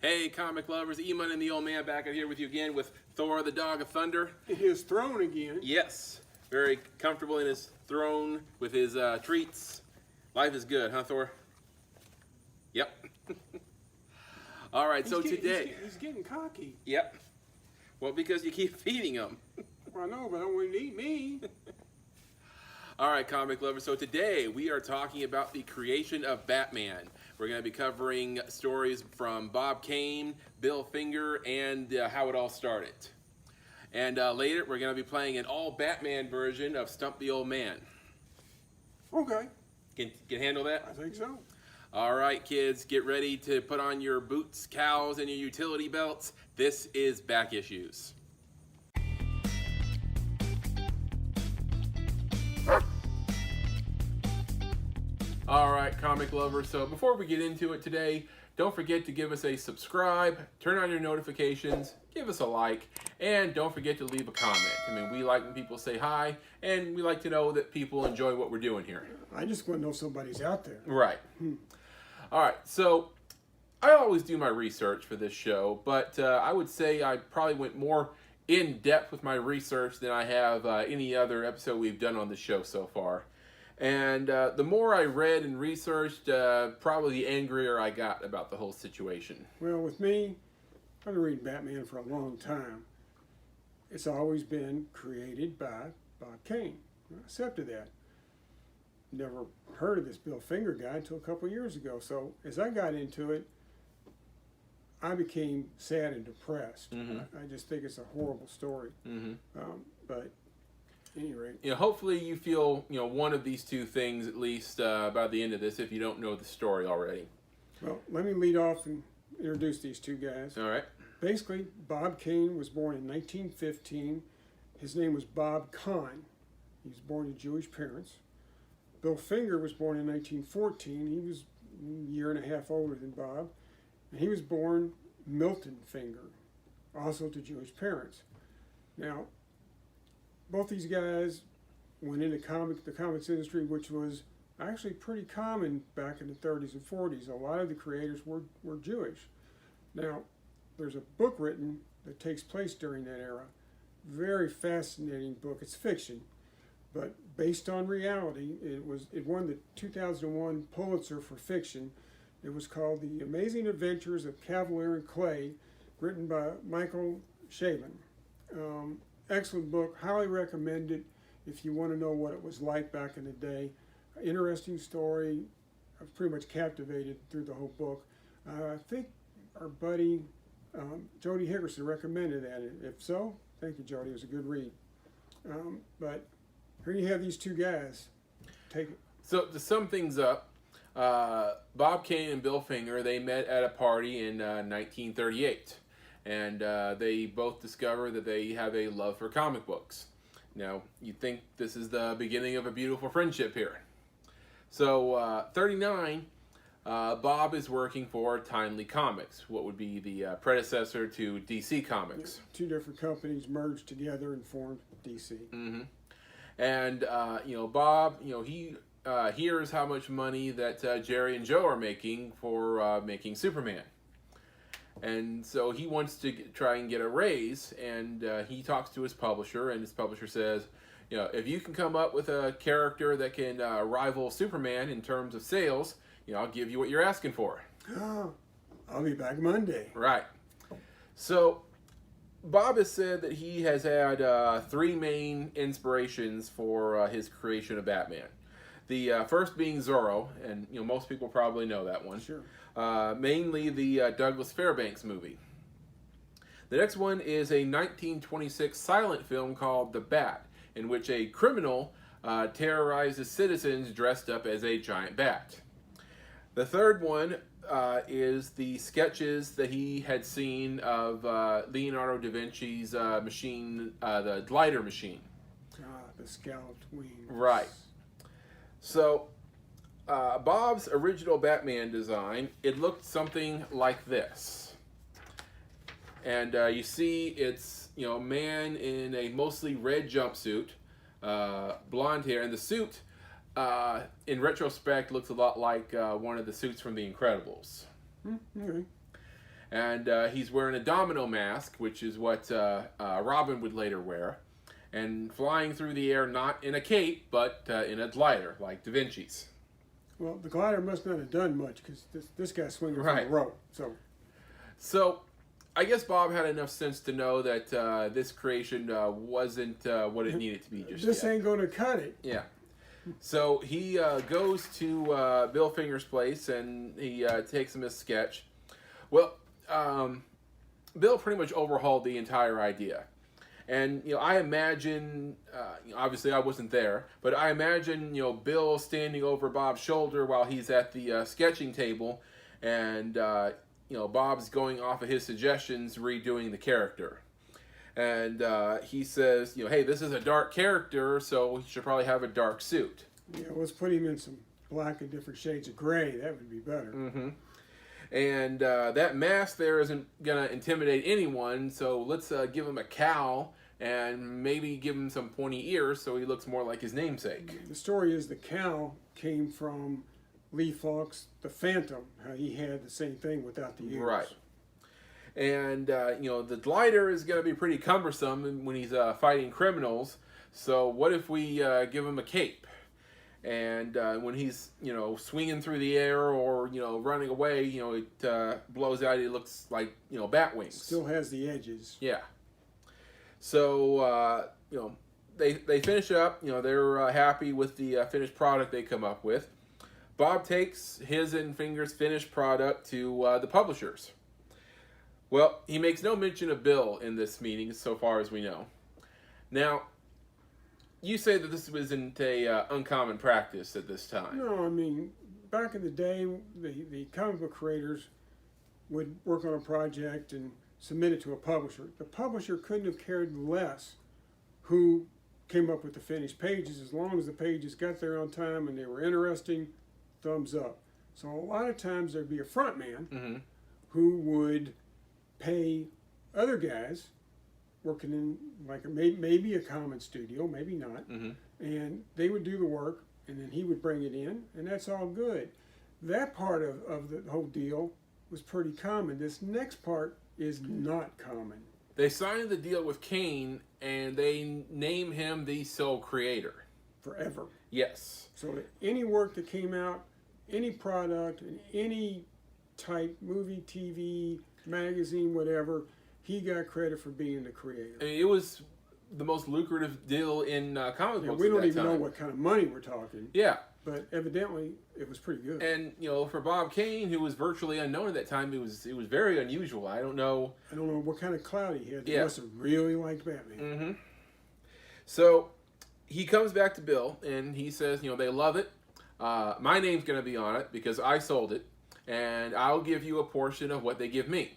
Hey, comic lovers, EMoney and the Old Man back out here with you again with Thor, the Dog of Thunder. In his throne again. Yes, very comfortable in his throne with his treats. Life is good, huh, Thor? Yep. All right, today... He's getting cocky. Yep. Well, because you keep feeding him. Well, I know, but I don't want to eat me. All right, comic lovers, so today we are talking about the creation of Batman. We're going to be covering stories from Bob Kane, Bill Finger, and how it all started. And later, we're going to be playing an all-Batman version of Stump the Old Man. Okay. Can handle that? I think so. All right, kids, get ready to put on your boots, cows, and your utility belts. This is Back Issues. All right, comic lovers, so before we get into it today, don't forget to give us a subscribe, turn on your notifications, give us a like, and don't forget to leave a comment. I mean, we like when people say hi, and we like to know that people enjoy what we're doing here. I just want to know somebody's out there. Right. All right, so I always do my research for this show, but I would say I probably went more in depth with my research than I have any other episode we've done on the show so far. And the more I read and researched, probably the angrier I got about the whole situation. Well, with me, I've been reading Batman for a long time. It's always been created by Bob Kane. I accepted that. Never heard of this Bill Finger guy until a couple years ago. So as I got into it, I became sad and depressed. Mm-hmm. I just think it's a horrible story. Mm-hmm. But at any rate, hopefully you feel one of these two things at least by the end of this if you don't know the story already. Well, let me lead off and introduce these two guys. All right. Basically, Bob Kane was born in 1915. His name was Bob Kane. He was born to Jewish parents. Bill Finger was born in 1914. He was a year and a half older than Bob. And he was born Milton Finger, also to Jewish parents. Now, both these guys went into the comics industry, which was actually pretty common back in the 30s and 40s. A lot of the creators were Jewish. Now, there's a book written that takes place during that era. Very fascinating book. It's fiction, but based on reality. It won the 2001 Pulitzer for fiction. It was called The Amazing Adventures of Cavalry and Clay, written by Michael Chabon. Excellent book, highly recommend it if you want to know what it was like back in the day. Interesting story. I was pretty much captivated through the whole book. I think our buddy Jody Hickerson recommended that. If so, thank you, Jody. It was a good read. But here you have these two guys. Take it. So to sum things up, Bob Kane and Bill Finger, they met at a party in 1938. And they both discover that they have a love for comic books. Now, you'd think this is the beginning of a beautiful friendship here. So, 39, Bob is working for Timely Comics, what would be the predecessor to DC Comics. Yeah, two different companies merged together and formed DC. Mm-hmm. And, Bob, he hears how much money that Jerry and Joe are making for making Superman. And so he wants to try and get a raise, and he talks to his publisher, and his publisher says, if you can come up with a character that can rival Superman in terms of sales, I'll give you what you're asking for. Oh, I'll be back Monday. Right. So Bob has said that he has had three main inspirations for his creation of Batman. The first being Zorro, and most people probably know that one. Sure. Mainly the Douglas Fairbanks movie. The next one is a 1926 silent film called The Bat, in which a criminal terrorizes citizens dressed up as a giant bat. The third one is the sketches that he had seen of Leonardo da Vinci's machine, the glider machine. The scalloped wings. Right. So, Bob's original Batman design, it looked something like this. And you see it's, a man in a mostly red jumpsuit, blonde hair, and the suit, in retrospect, looks a lot like one of the suits from The Incredibles. Okay. And he's wearing a domino mask, which is what Robin would later wear, and flying through the air not in a cape, but in a glider, like Da Vinci's. Well, the glider must not have done much because this guy's swinging from Right. a rope. So, I guess Bob had enough sense to know that this creation wasn't what it needed to be just This yet. ain't going to cut it. Yeah. So he goes to Bill Finger's place and he takes him a sketch. Well, Bill pretty much overhauled the entire idea. And, I imagine, obviously I wasn't there, but I imagine, Bill standing over Bob's shoulder while he's at the sketching table and, Bob's going off of his suggestions, redoing the character. And he says, hey, this is a dark character, so he should probably have a dark suit. Yeah, let's put him in some black and different shades of gray. That would be better. Mm-hmm. And that mask there isn't going to intimidate anyone, so let's give him a cowl and maybe give him some pointy ears so he looks more like his namesake. The story is the cowl came from Lee Falk's The Phantom, how he had the same thing without the ears. Right. And, the glider is going to be pretty cumbersome when he's fighting criminals, so what if we give him a cape? And when he's, swinging through the air or, running away, it blows out. It looks like, bat wings. Still has the edges. Yeah. So, they finish up. They're happy with the finished product they come up with. Bob takes his and Finger's finished product to the publishers. Well, he makes no mention of Bill in this meeting, so far as we know. Now, you say that this wasn't a uncommon practice at this time. No, I mean, back in the day, the comic book creators would work on a project and submit it to a publisher. The publisher couldn't have cared less who came up with the finished pages, as long as the pages got there on time and they were interesting, thumbs up. So a lot of times there'd be a front man who would pay other guys working in like maybe a common studio, maybe not, and they would do the work, and then he would bring it in, and that's all good. That part of the whole deal was pretty common. This next part is not common. They signed the deal with Kane, and they name him the sole creator. Forever. Yes. So that any work that came out, any product, in any type, movie, TV, magazine, whatever, he got credit for being the creator. I mean, it was the most lucrative deal in comic books. We don't at that even know time. what kind of money we're talking. Yeah. But evidently, it was pretty good. And for Bob Kane, who was virtually unknown at that time, it was very unusual. I don't know what kind of clout he had. He Yeah. must have really liked Batman. So he comes back to Bill and he says, they love it. My name's going to be on it because I sold it, and I'll give you a portion of what they give me.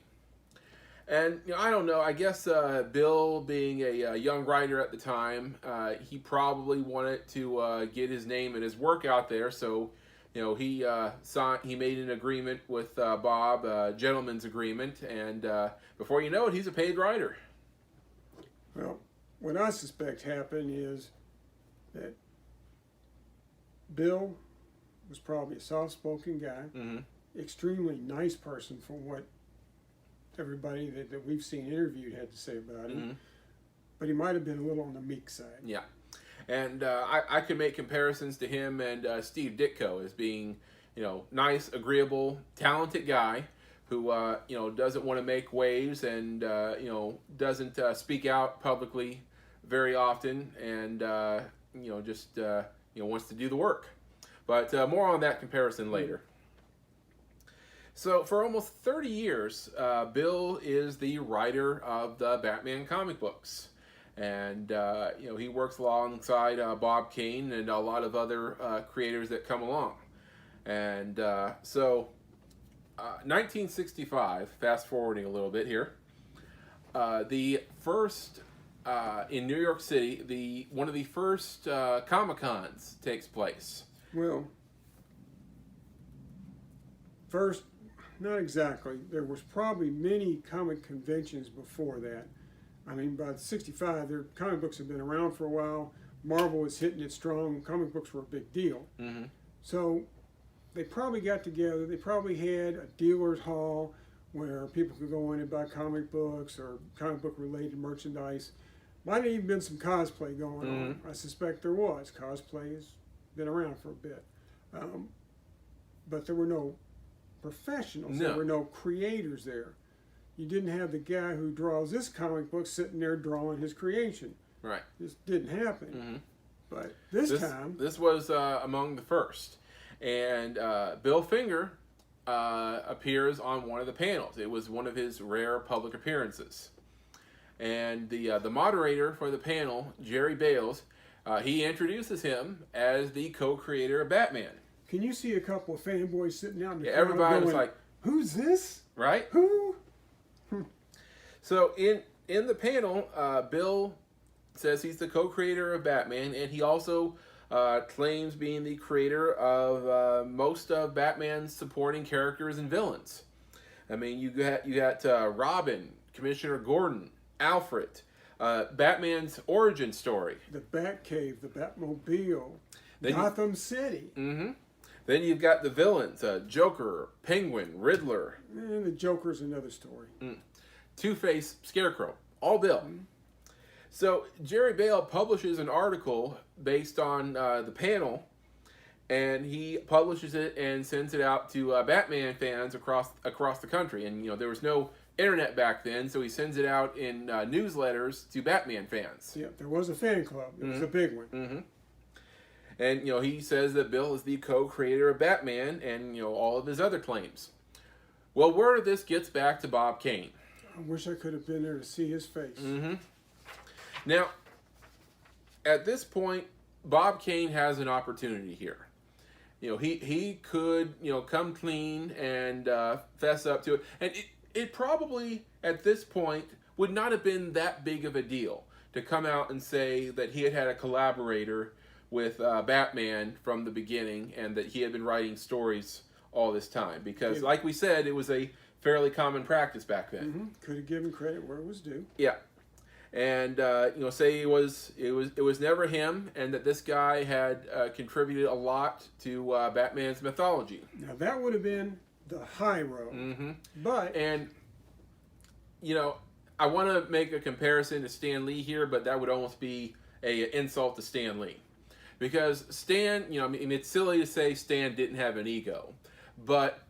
And I don't know. I guess Bill, being a young writer at the time, he probably wanted to get his name and his work out there. So, he made an agreement with Bob, a gentleman's agreement, and before you know it, he's a paid writer. Well, what I suspect happened is that Bill was probably a soft-spoken guy, extremely nice person from what everybody that we've seen interviewed had to say about him. But he might have been a little on the meek side. Yeah. And I could make comparisons to him and Steve Ditko as being, nice, agreeable, talented guy who, doesn't want to make waves and, doesn't speak out publicly very often and, just, wants to do the work. But more on that comparison later. So for almost 30 years, Bill is the writer of the Batman comic books. And, he works alongside Bob Kane and a lot of other creators that come along. And 1965, fast forwarding a little bit here, the first, in New York City, one of the first Comic-Cons takes place. Well, first, not exactly. There was probably many comic conventions before that. I mean, by '65, their comic books had been around for a while. Marvel was hitting it strong. Comic books were a big deal. So they probably got together. They probably had a dealer's hall where people could go in and buy comic books or comic book related merchandise. Might have even been some cosplay going on. I suspect there was. Cosplay has been around for a bit. But there were no professionals. No. There were no creators there. You didn't have the guy who draws this comic book sitting there drawing his creation. Right. This didn't happen. But this time... This was among the first. And Bill Finger appears on one of the panels. It was one of his rare public appearances. And the moderator for the panel, Jerry Bales, he introduces him as the co-creator of Batman. Can you see a couple of fanboys sitting out in the crowd Everybody was going, like, "Who's this? right? Who?" So in the panel, Bill says he's the co-creator of Batman, and he also claims being the creator of most of Batman's supporting characters and villains. I mean, you got Robin, Commissioner Gordon, Alfred, Batman's origin story, The Batcave, the Batmobile, Then Gotham City. Then you've got the villains, Joker, Penguin, Riddler, And the Joker's another story. Two-Face, Scarecrow, all Bill. So Jerry Bale publishes an article based on the panel, and he publishes it and sends it out to Batman fans across the country. And there was no internet back then, so he sends it out in newsletters to Batman fans. Yeah, there was a fan club. It was a big one. And he says that Bill is the co-creator of Batman and all of his other claims. Well, word of this gets back to Bob Kane. I wish I could have been there to see his face. Now, at this point, Bob Kane has an opportunity here. He could come clean and fess up to it, and it probably at this point would not have been that big of a deal to come out and say that he had a collaborator with Batman from the beginning and that he had been writing stories all this time, because like we said, it was a fairly common practice back then. Could have given credit where it was due. Yeah. And say it was never him, and that this guy had contributed a lot to Batman's mythology. Now that would have been the high road. But I want to make a comparison to Stan Lee here, but that would almost be an insult to Stan Lee, because Stan, it's silly to say Stan didn't have an ego, but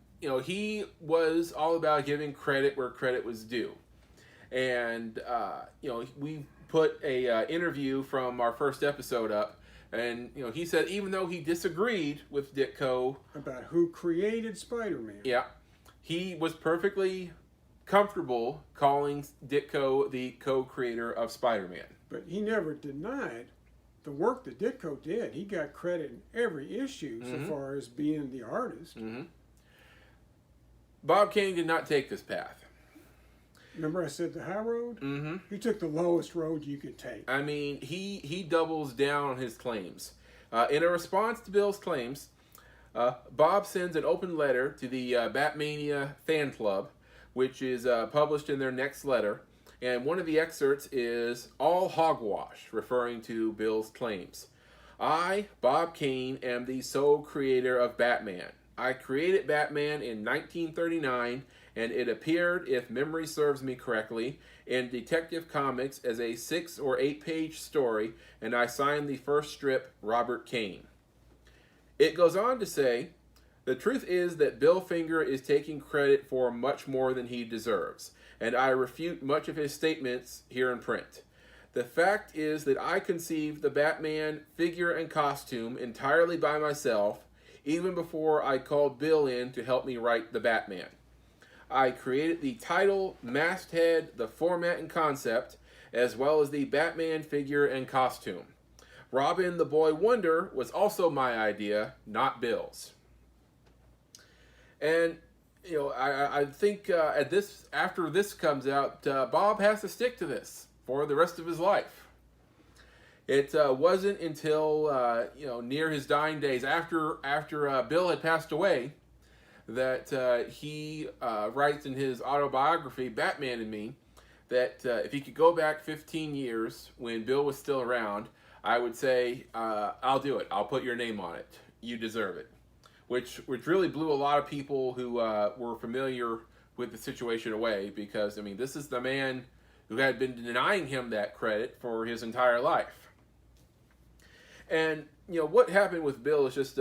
he was all about giving credit where credit was due. And we put a interview from our first episode up, and he said even though he disagreed with Ditko about who created Spider-Man, he was perfectly comfortable calling Ditko the co-creator of Spider-Man. but he never denied the work that Ditko did. He got credit in every issue so far as being the artist. Bob Kane did not take this path. Remember I said the high road? He took the lowest road you could take. I mean, he doubles down on his claims. In a response to Bill's claims, Bob sends an open letter to the Batmania fan club, which is published in their next letter. And one of the excerpts is all hogwash, referring to Bill's claims. I, Bob Kane, am the sole creator of Batman. I created Batman in 1939, and it appeared, if memory serves me correctly, in Detective Comics as a 6 or 8 page story, and I signed the first strip, Robert Kane. It goes on to say, the truth is that Bill Finger is taking credit for much more than he deserves, and I refute much of his statements here in print. The fact is that I conceived the Batman figure and costume entirely by myself, even before I called Bill in to help me write the Batman. I created the title, masthead, the format and concept, as well as the Batman figure and costume. Robin the Boy Wonder was also my idea, not Bill's. And I think after this comes out, Bob has to stick to this for the rest of his life. It wasn't until near his dying days, after Bill had passed away, that he writes in his autobiography, Batman and Me, that if he could go back 15 years when Bill was still around, I would say, I'll do it. I'll put your name on it. You deserve it. Which really blew a lot of people who were familiar with the situation away, because, I mean, this is the man who had been denying him that credit for his entire life. And, you know, what happened with Bill is just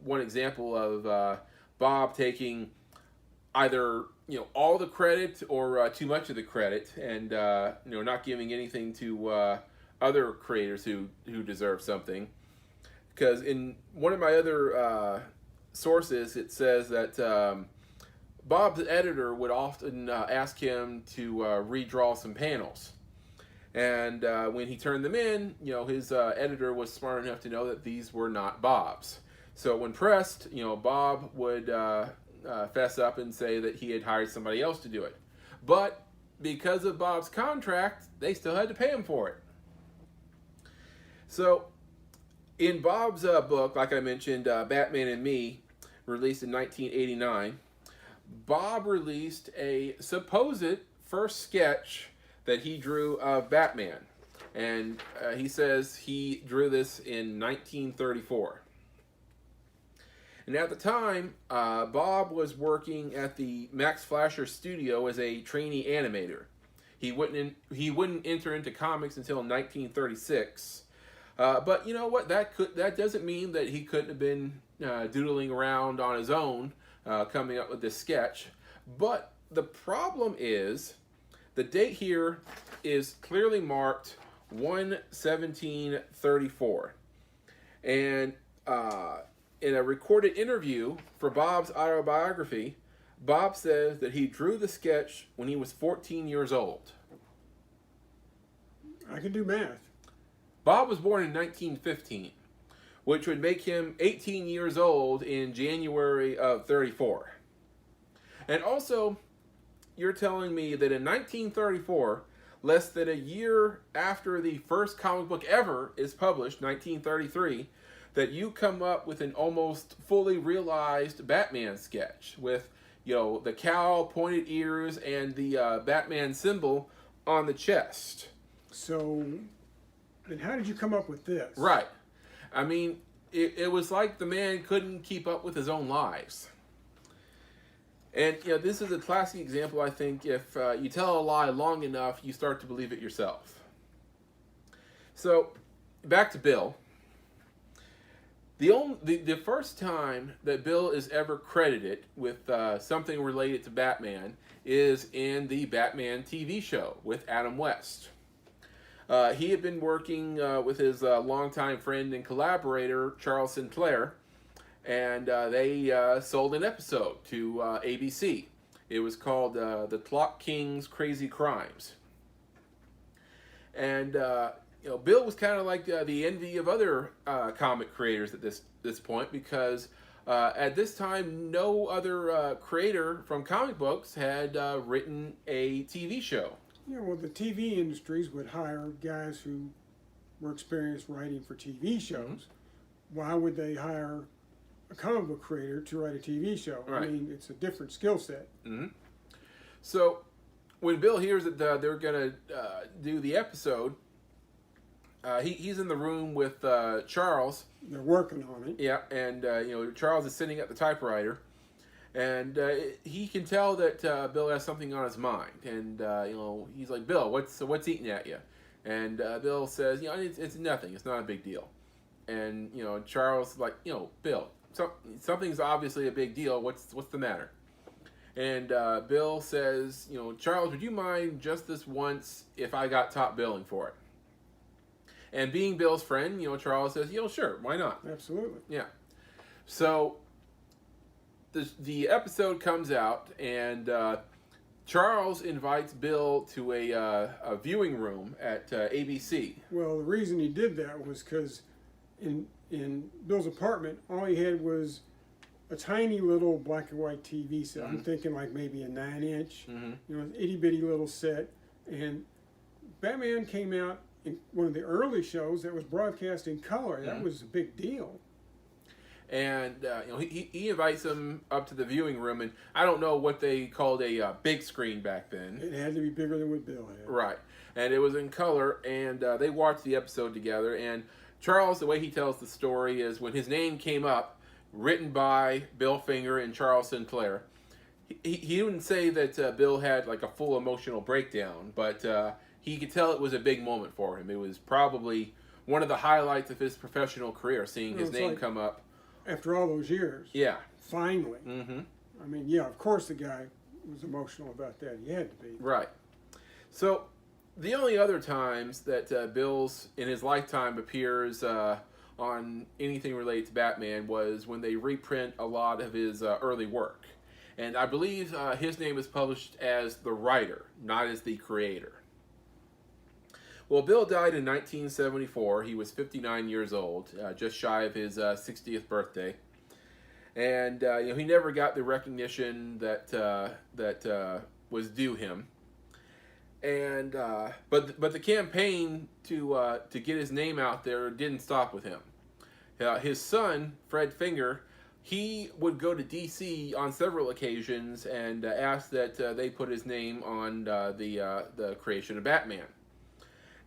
one example of Bob taking either, you know, all the credit or too much of the credit, and, you know, not giving anything to other creators who deserve something. Because in one of my other sources, it says that Bob's editor would often ask him to redraw some panels. And when he turned them in, you know, his editor was smart enough to know that these were not Bob's. So when pressed, you know, Bob would fess up and say that he had hired somebody else to do it. But because of Bob's contract, they still had to pay him for it. So in Bob's book, like I mentioned, Batman and Me, released in 1989, Bob released a supposed first sketch that he drew of Batman. And he says he drew this in 1934. And at the time, Bob was working at the Max Fleischer studio as a trainee animator. He wouldn't enter into comics until 1936. But you know what? That doesn't mean that he couldn't have been doodling around on his own, coming up with this sketch. But the problem is, the date here is clearly marked 1/17/34, and in a recorded interview for Bob's autobiography, Bob says that he drew the sketch when he was 14 years old. I can do math. Bob was born in 1915, which would make him 18 years old in January of 34. And also, you're telling me that in 1934, less than a year after the first comic book ever is published, 1933, that you come up with an almost fully realized Batman sketch with, you know, the cowl, pointed ears, and the Batman symbol on the chest. So, then how did you come up with this? Right. I mean, it was like the man couldn't keep up with his own lies. And, you know, this is a classic example, I think, if you tell a lie long enough, you start to believe it yourself. So, back to Bill. The first time that Bill is ever credited with something related to Batman is in the Batman TV show with Adam West. He had been working with his longtime friend and collaborator, Charles Sinclair, and they sold an episode to ABC. It was called The Clock King's Crazy Crimes. And you know, Bill was kind of like the envy of other comic creators at this point, because at this time, no other creator from comic books had written a TV show. Yeah, well, the TV industries would hire guys who were experienced writing for TV shows. Mm-hmm. Why would they hire a comic book creator to write a TV show? Right. I mean, it's a different skill set. Mm-hmm. So when Bill hears that they're going to do the episode, he's in the room with Charles. They're working on it. Yeah, and you know, Charles is sitting at the typewriter, and he can tell that Bill has something on his mind, and you know, he's like, "Bill, what's eating at you?" And Bill says, "You know, it's nothing. It's not a big deal." And you know, Charles is like, "You know, Bill, something's obviously a big deal. What's the matter?" And Bill says, "You know, Charles, would you mind just this once if I got top billing for it?" And being Bill's friend, you know, Charles says, "You know, sure, why not?" Absolutely. Yeah. So the episode comes out, and Charles invites Bill to a viewing room at ABC. Well, the reason he did that was because in Bill's apartment, all he had was a tiny little black and white TV set. Mm-hmm. I'm thinking like maybe a 9-inch, Mm-hmm. you know, an itty bitty little set. And Batman came out in one of the early shows that was broadcast in color. That was a big deal. And you know, he invites him up to the viewing room, and I don't know what they called a big screen back then. It had to be bigger than what Bill had. Right. And it was in color, and they watched the episode together. And Charles, the way he tells the story is when his name came up, written by Bill Finger and Charles Sinclair, he didn't say that Bill had like a full emotional breakdown, but he could tell it was a big moment for him. It was probably one of the highlights of his professional career, seeing his name come up. After all those years. Yeah. Finally. Mm-hmm. I mean, yeah, of course the guy was emotional about that. He had to be. Right. So, the only other times that Bill's, in his lifetime, appears on anything related to Batman was when they reprint a lot of his early work. And I believe his name is published as the writer, not as the creator. Well, Bill died in 1974. He was 59 years old, just shy of his 60th birthday. And he never got the recognition that was due him. And but the campaign to get his name out there didn't stop with him. His son, Fred Finger, he would go to D.C. on several occasions and ask that they put his name on the creation of Batman.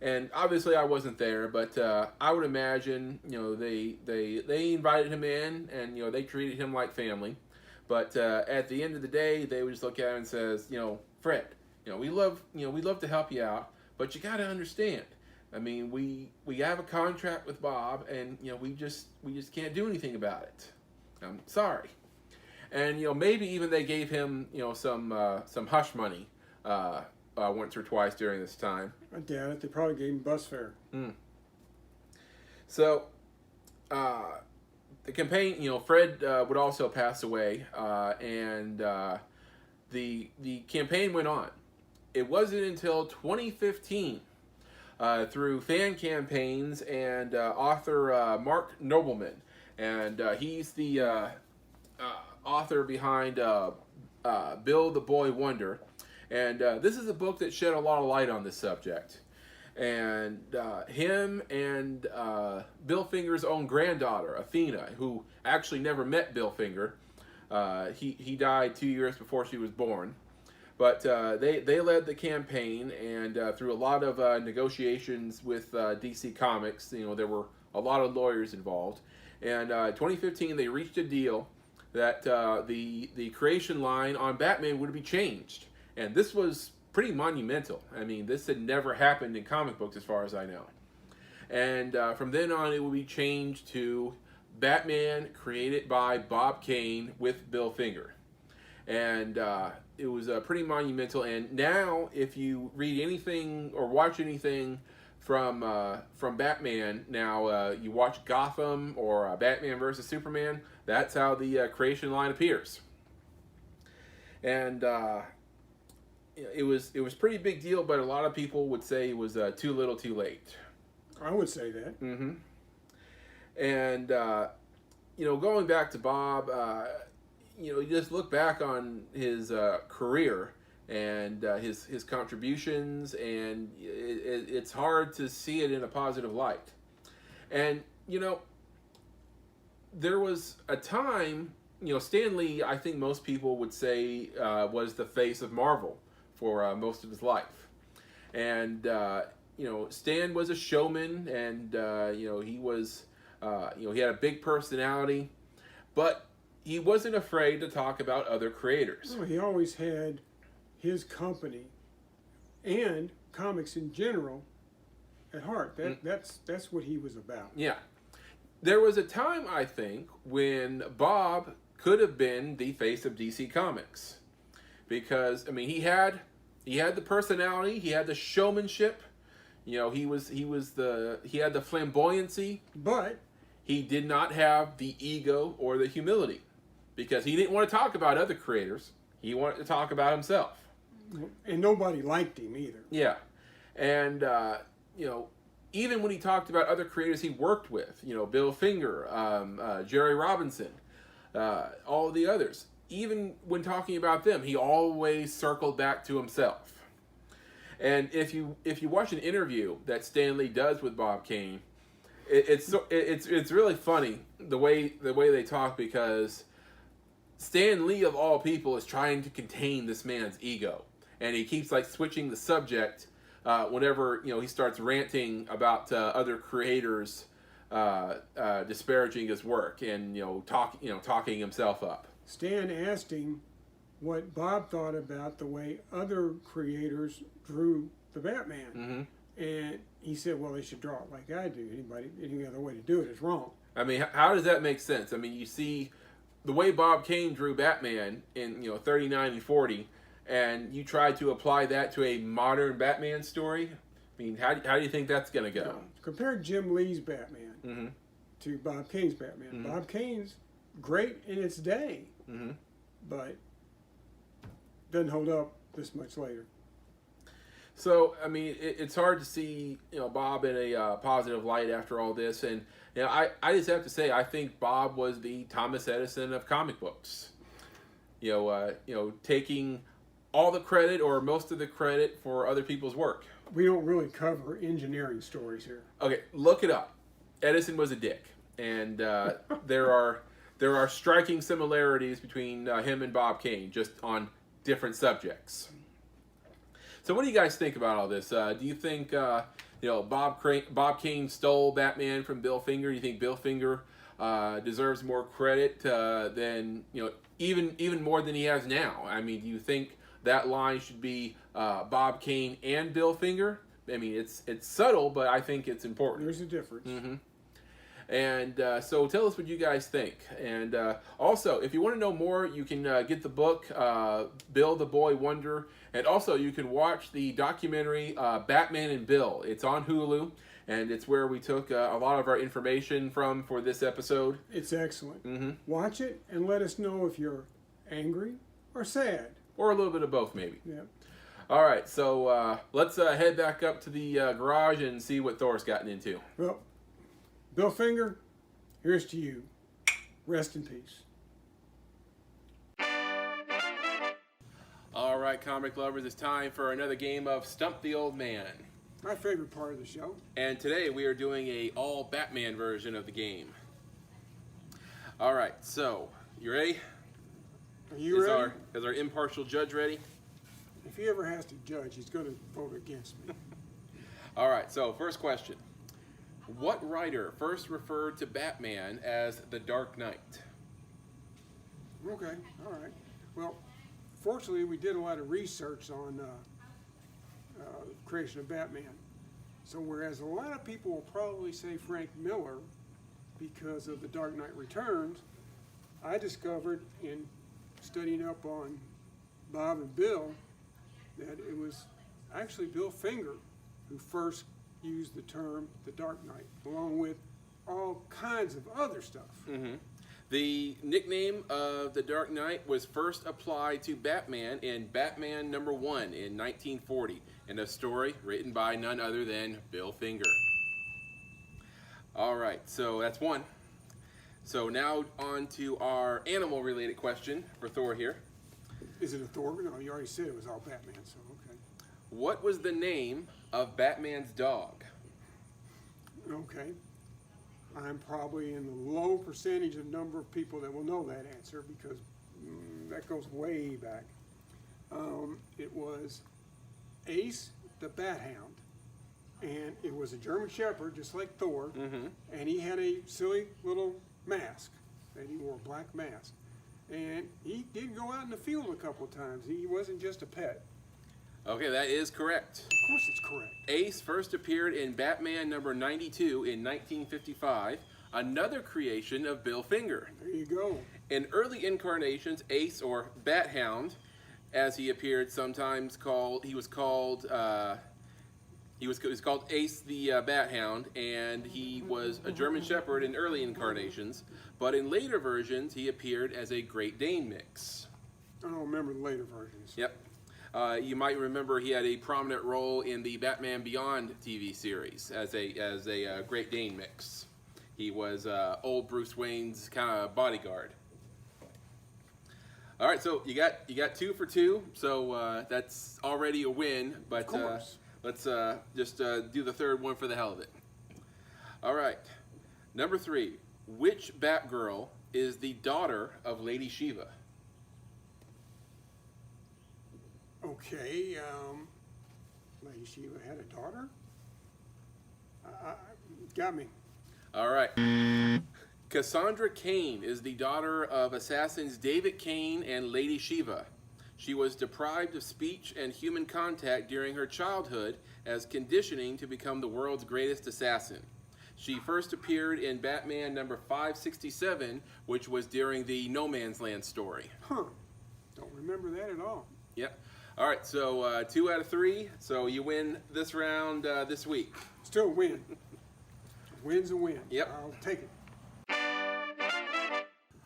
And obviously I wasn't there, but I would imagine they invited him in, and they treated him like family. But at the end of the day, they would just look at him and says, Fred, we love to help you out, but you got to understand. I mean, we have a contract with Bob, and we just can't do anything about it. I'm sorry. And maybe even they gave him some hush money once or twice during this time. I doubt it. They probably gave him bus fare. So the campaign, Fred would also pass away, and the campaign went on. It wasn't until 2015, through fan campaigns and author Mark Nobleman, and he's the author behind Bill the Boy Wonder, and this is a book that shed a lot of light on this subject. And him and Bill Finger's own granddaughter, Athena, who actually never met Bill Finger, he died 2 years before she was born. But they led the campaign, and through a lot of negotiations with DC Comics, there were a lot of lawyers involved. And 2015, they reached a deal that the creation line on Batman would be changed. And this was pretty monumental. I mean, this had never happened in comic books as far as I know. And from then on, it would be changed to Batman created by Bob Kane with Bill Finger. And it was pretty monumental. And now, if you read anything or watch anything from Batman, now you watch Gotham or Batman versus Superman, that's how the creation line appears. And it was pretty big deal, but a lot of people would say it was too little, too late. I would say that. Mm-hmm. And going back to Bob, you just look back on his career and his contributions, and it's hard to see it in a positive light. And there was a time, Stan Lee, I think most people would say was the face of Marvel for most of his life. And Stan was a showman, and he was he had a big personality, but he wasn't afraid to talk about other creators. Well, he always had his company and comics in general at heart. That's what he was about. Yeah. There was a time, I think, when Bob could have been the face of DC Comics. Because, I mean, he had the personality, he had the showmanship, he had the flamboyancy, but he did not have the ego or the humility, because he didn't want to talk about other creators. He wanted to talk about himself. And nobody liked him either. Yeah. And, even when he talked about other creators he worked with, Bill Finger, Jerry Robinson, all the others, even when talking about them, he always circled back to himself. And if you watch an interview that Stan Lee does with Bob Kane, it's really funny the way they talk, because Stan Lee of all people is trying to contain this man's ego, and he keeps switching the subject whenever he starts ranting about other creators disparaging his work and talking himself up. Stan asked him what Bob thought about the way other creators drew the Batman. Mm-hmm. And he said, well, they should draw it like I do. Any other way to do it is wrong. I mean, how does that make sense? I mean, you see the way Bob Kane drew Batman in 39 and 40, and you try to apply that to a modern Batman story. I mean, how do you think that's going to go? Compare Jim Lee's Batman Mm-hmm. to Bob Kane's Batman. Mm-hmm. Bob Kane's great in its day, Mm-hmm. but doesn't hold up this much later. So, I mean, it's hard to see, Bob in a positive light after all this. And, I just have to say, I think Bob was the Thomas Edison of comic books. Taking all the credit or most of the credit for other people's work. We don't really cover engineering stories here. Okay, look it up. Edison was a dick. And there are striking similarities between him and Bob Kane, just on different subjects. So what do you guys think about all this? Do you think Bob Kane stole Batman from Bill Finger? Do you think Bill Finger deserves more credit than even more than he has now? I mean, do you think that line should be Bob Kane and Bill Finger? I mean, it's subtle, but I think it's important. There's a difference. Mm-hmm. And so tell us what you guys think. And also, if you want to know more, you can get the book, Bill the Boy Wonder. And also, you can watch the documentary, Batman and Bill. It's on Hulu, and it's where we took a lot of our information from for this episode. It's excellent. Mm-hmm. Watch it and let us know if you're angry or sad. Or a little bit of both, maybe. Yeah. All right, so let's head back up to the garage and see what Thor's gotten into. Well, Bill Finger, here's to you. Rest in peace. All right, comic lovers, it's time for another game of Stump the Old Man. My favorite part of the show. And today we are doing a all Batman version of the game. All right, so you ready? Are you ready? Is our impartial judge ready? If he ever has to judge, he's going to vote against me. All right, so first question. What writer first referred to Batman as the Dark Knight? Okay, all right. Well, fortunately, we did a lot of research on creation of Batman. So whereas a lot of people will probably say Frank Miller because of The Dark Knight Returns, I discovered in studying up on Bob and Bill that it was actually Bill Finger who first used the term The Dark Knight, along with all kinds of other stuff. Mm-hmm. The nickname of the Dark Knight was first applied to Batman in Batman #1 in 1940, in a story written by none other than Bill Finger. All right, so that's one. So now on to our animal-related question for Thor here. Is it a Thor? No, you already said it was all Batman, so okay. What was the name of Batman's dog? Okay. I'm probably in the low percentage of number of people that will know that answer because that goes way back. It was Ace the Bat Hound, and it was a German Shepherd, just like Thor, Mm-hmm. and he had a silly little mask that he wore, a black mask. And he did go out in the field a couple of times. He wasn't just a pet. Okay, that is correct. Of course it's correct. Ace first appeared in Batman #92 in 1955, another creation of Bill Finger. There you go. In early incarnations, Ace, or Bat Hound, as he appeared, sometimes called Ace the Bat Hound, and he was a German Shepherd in early incarnations. But in later versions, he appeared as a Great Dane mix. I don't remember the later versions. Yep. You might remember he had a prominent role in the Batman Beyond TV series as a Great Dane mix. He was old Bruce Wayne's kind of bodyguard. All right, so you got 2 for 2, so that's already a win. But let's just do the third one for the hell of it. All right, number 3. Which Batgirl is the daughter of Lady Shiva? Okay, Lady Shiva had a daughter? Got me. All right. Cassandra Kane is the daughter of assassins David Kane and Lady Shiva. She was deprived of speech and human contact during her childhood as conditioning to become the world's greatest assassin. She first appeared in Batman number 567, which was during the No Man's Land story. Huh. Don't remember that at all. Yep. All right, so 2 out of 3. So you win this round this week. Still a win. A win's a win. Yep. I'll take it.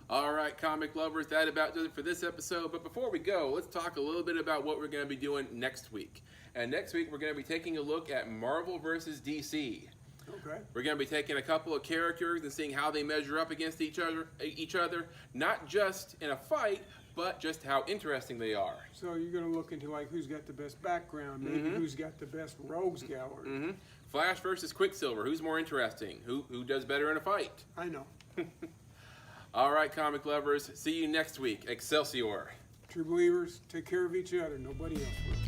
All right, comic lovers, that about does it for this episode. But before we go, let's talk a little bit about what we're going to be doing next week. And next week, we're going to be taking a look at Marvel versus DC. Okay. We're going to be taking a couple of characters and seeing how they measure up against each other, not just in a fight, but just how interesting they are. So you're going to look into like who's got the best background, maybe who's got the best rogues gallery. Mm-hmm. Flash versus Quicksilver, who's more interesting? Who does better in a fight? I know. All right, comic lovers, see you next week. Excelsior. True believers, take care of each other. Nobody else will.